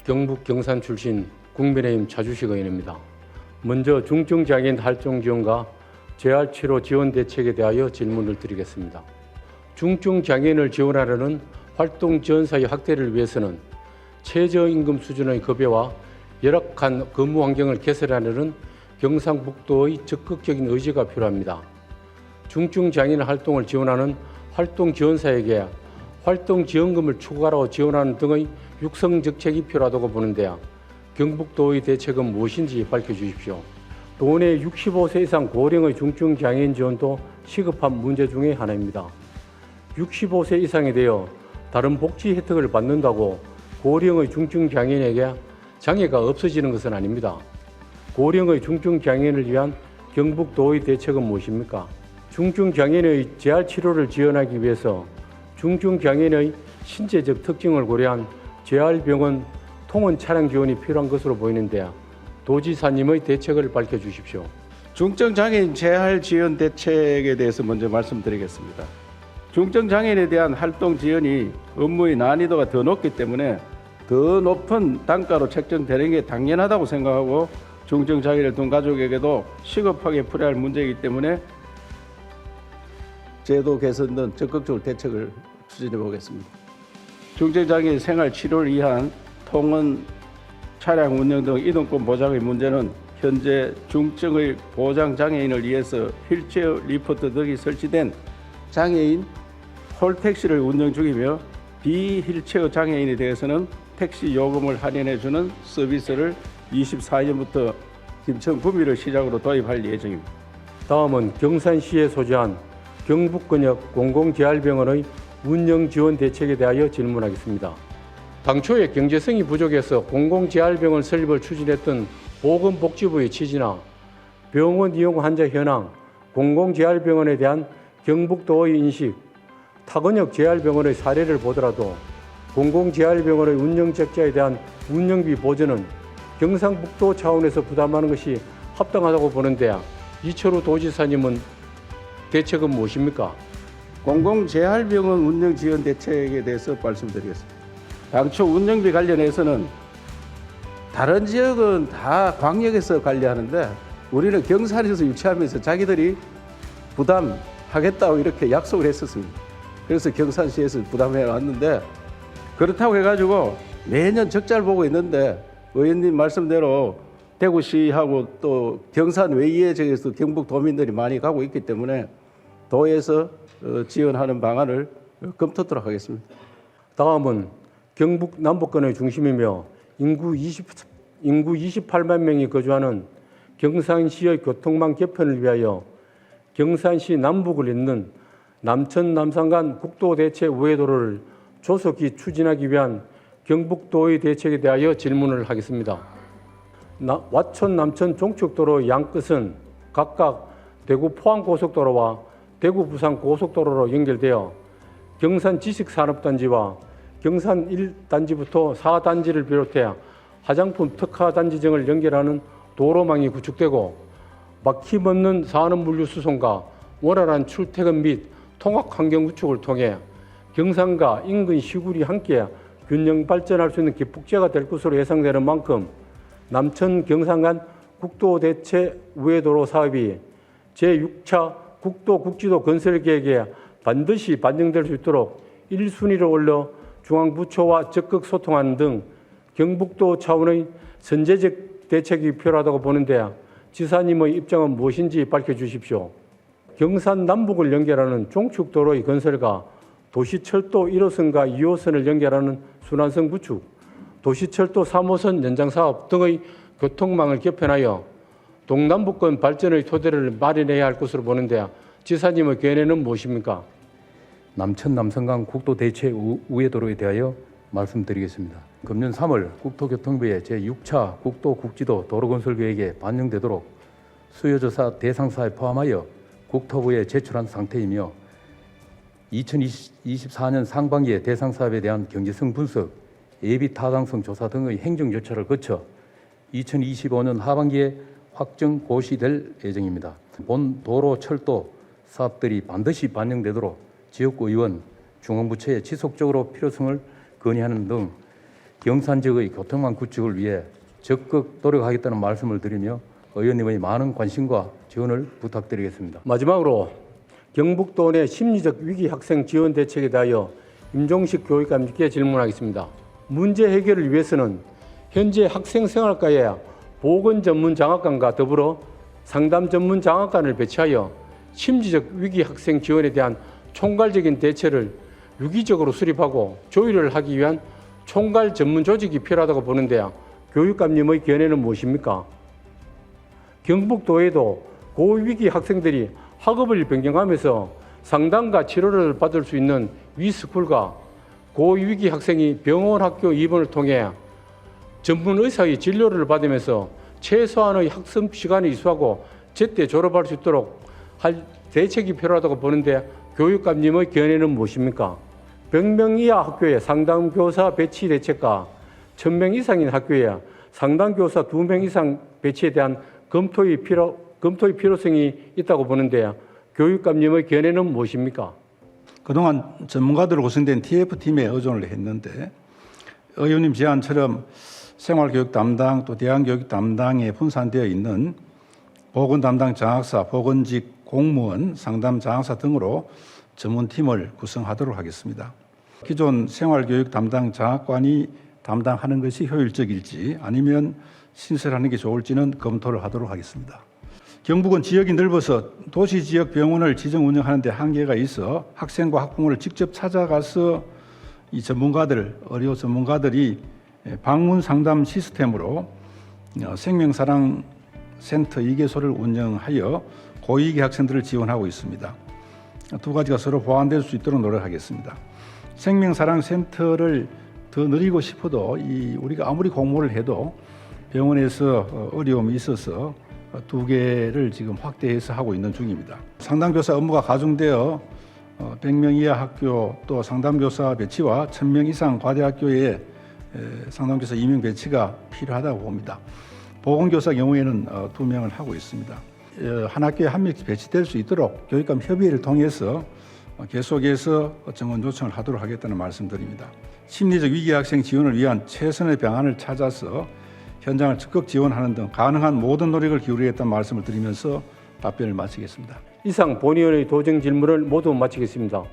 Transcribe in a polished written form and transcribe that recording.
경북 경산 출신 국민의힘 차주식 의원입니다. 먼저 중증장애인 활동 지원과 재활치료 지원 대책에 대하여 질문을 드리겠습니다. 중증장애인을 지원하려는 활동 지원사의 확대를 위해서는 최저임금 수준의 급여와 열악한 근무 환경을 개선하려는 경상북도의 적극적인 의지가 필요합니다. 중증장애인 활동을 지원하는 활동 지원사에게 활동 지원금을 추가로 지원하는 등의 육성 정책이 필요하다고 보는데요. 경북도의 대책은 무엇인지 밝혀주십시오. 또 내 65세 이상 고령의 중증장애인 지원도 시급한 문제 중의 하나입니다. 65세 이상이 되어 다른 복지 혜택을 받는다고 고령의 중증장애인에게 장애가 없어지는 것은 아닙니다. 고령의 중증장애인을 위한 경북도의 대책은 무엇입니까? 중증장애인의 재활치료를 지원하기 위해서 중증장애인의 신체적 특징을 고려한 재활병원 통원 차량 지원이 필요한 것으로 보이는데요. 도지사님의 대책을 밝혀주십시오. 중증장애인 재활 지원 대책에 대해서 먼저 말씀드리겠습니다. 중증장애인에 대한 활동 지원이 업무의 난이도가 더 높기 때문에 더 높은 단가로 책정되는 게 당연하다고 생각하고 중증장애를 둔 가족에게도 시급하게 풀어야 할 문제이기 때문에 제도 개선 등 적극적으로 대책을 추진해 보겠습니다. 중증장애인 생활 치료를 위한 통원 차량 운영 등 이동권 보장의 문제는 현재 중증의 보장 장애인을 위해서 휠체어 리프트 등이 설치된 장애인 홀택시를 운영 중이며 비휠체어 장애인에 대해서는 택시 요금을 할인해주는 서비스를 24년부터 김천 구미를 시작으로 도입할 예정입니다. 다음은 경산시에 소재한 경북권역 공공재활병원의 운영 지원 대책에 대하여 질문하겠습니다. 당초에 경제성이 부족해서 공공재활병원 설립을 추진했던 보건복지부의 취지나 병원 이용 환자 현황, 공공재활병원에 대한 경북도의 인식, 타건역 재활병원의 사례를 보더라도 공공재활병원의 운영 적자에 대한 운영비 보전은 경상북도 차원에서 부담하는 것이 합당하다고 보는데 이철우 도지사님은 대책은 무엇입니까? 공공재활병원 운영 지원 대책에 대해서 말씀드리겠습니다. 당초 운영비 관련해서는 다른 지역은 다 광역에서 관리하는데 우리는 경산에서 유치하면서 자기들이 부담하겠다고 이렇게 약속을 했었습니다. 그래서 경산시에서 부담해 왔는데 그렇다고 해가지고 매년 적자를 보고 있는데 의원님 말씀대로 대구시하고 또 경산 외의 지역에서 경북도민들이 많이 가고 있기 때문에 도에서 지원하는 방안을 검토하도록 하겠습니다. 다음은 경북 남북권의 중심이며 인구 28만 명이 거주하는 경산시의 교통망 개편을 위하여 경산시 남북을 잇는 남천 남산간 국도대체 우회도로를 조속히 추진하기 위한 경북도의 대책에 대하여 질문을 하겠습니다. 와촌 남천 종축도로 양끝은 각각 대구 포항고속도로와 대구 부산 고속도로로 연결되어 경산 지식산업단지와 경산 1단지부터 4단지를 비롯해 화장품 특화단지 등을 연결하는 도로망이 구축되고 막힘없는 산업물류 수송과 원활한 출퇴근 및 통학환경 구축을 통해 경산과 인근 시군이 함께 균형 발전할 수 있는 기폭제가 될 것으로 예상되는 만큼 남천 경산 간 국도대체 우회도로 사업이 제6차 국도국지도 건설 계획에 반드시 반영될 수 있도록 1순위로 올려 중앙부처와 적극 소통하는 등 경북도 차원의 선제적 대책이 필요하다고 보는데 지사님의 입장은 무엇인지 밝혀주십시오. 경산 남북을 연결하는 종축도로의 건설과 도시철도 1호선과 2호선을 연결하는 순환선 구축, 도시철도 3호선 연장사업 등의 교통망을 개편하여 동남북권 발전의 토대를 마련해야 할 것으로 보는데 지사님의 견해는 무엇입니까? 남천 남산간 국도대체 우회도로에 대하여 말씀드리겠습니다. 금년 3월 국토교통부의 제6차 국도국지도 도로건설계획에 반영되도록 수요조사 대상사에 포함하여 국토부에 제출한 상태이며 2024년 상반기에 대상사업에 대한 경제성 분석, 예비 타당성 조사 등의 행정 절차를 거쳐 2025년 하반기에 확정 고시될 예정입니다. 본 도로 철도 사업들이 반드시 반영되도록 지역구 의원, 중앙부처에 지속적으로 필요성을 건의하는 등 경산지역의 교통망 구축을 위해 적극 노력하겠다는 말씀을 드리며 의원님의 많은 관심과 지원을 부탁드리겠습니다. 마지막으로 경북도 내 심리적 위기 학생 지원 대책에 대하여 임종식 교육감님께 질문하겠습니다. 문제 해결을 위해서는 현재 학생생활과에 보건 전문 장학관과 더불어 상담 전문 장학관을 배치하여 심리적 위기 학생 지원에 대한 총괄적인 대책을 유기적으로 수립하고 조율을 하기 위한 총괄 전문 조직이 필요하다고 보는데 교육감님의 견해는 무엇입니까? 경북도에도 고위기 학생들이 학업을 변경하면서 상담과 치료를 받을 수 있는 위스쿨과 고위기 학생이 병원 학교 입원을 통해 전문 의사의 진료를 받으면서 최소한의 학습 시간을 이수하고 제때 졸업할 수 있도록 할 대책이 필요하다고 보는데 교육감님의 견해는 무엇입니까? 100명 이하 학교에 상담교사 배치 대책과 1000명 이상인 학교에 상담교사 2명 이상 배치에 대한 검토의 필요성이 있다고 보는데 교육감님의 견해는 무엇입니까? 그동안 전문가들로 구성된 TF팀에 의존을 했는데 의원님 제안처럼 생활교육 담당 또 대안교육 담당에 분산되어 있는 보건 담당 장학사, 보건직 공무원, 상담 장학사 등으로 전문팀을 구성하도록 하겠습니다. 기존 생활교육 담당 장학관이 담당하는 것이 효율적일지 아니면 신설하는 게 좋을지는 검토를 하도록 하겠습니다. 경북은 지역이 넓어서 도시 지역 병원을 지정 운영하는 데 한계가 있어 학생과 학부모를 직접 찾아가서 이 전문가들, 의료 전문가들이 방문 상담 시스템으로 생명사랑 센터 2개소를 운영하여 고위기 학생들을 지원하고 있습니다. 두 가지가 서로 보완될 수 있도록 노력하겠습니다. 생명사랑 센터를 더 늘리고 싶어도 우리가 아무리 공모를 해도 병원에서 어려움이 있어서 2개를 지금 확대해서 하고 있는 중입니다. 상담교사 업무가 가중되어 100명 이하 학교 또 상담교사 배치와 1000명 이상 과대학교에 상담교사 2명 배치가 필요하다고 봅니다. 보건교사 경우에는 2명을 하고 있습니다. 한 학교에 1명씩 배치될 수 있도록 교육감 협의회를 통해서 계속해서 정원 요청을 하도록 하겠다는 말씀드립니다. 심리적 위기 학생 지원을 위한 최선의 방안을 찾아서 현장을 적극 지원하는 등 가능한 모든 노력을 기울이겠다는 말씀을 드리면서 답변을 마치겠습니다. 이상 본의원의 도정 질문을 모두 마치겠습니다.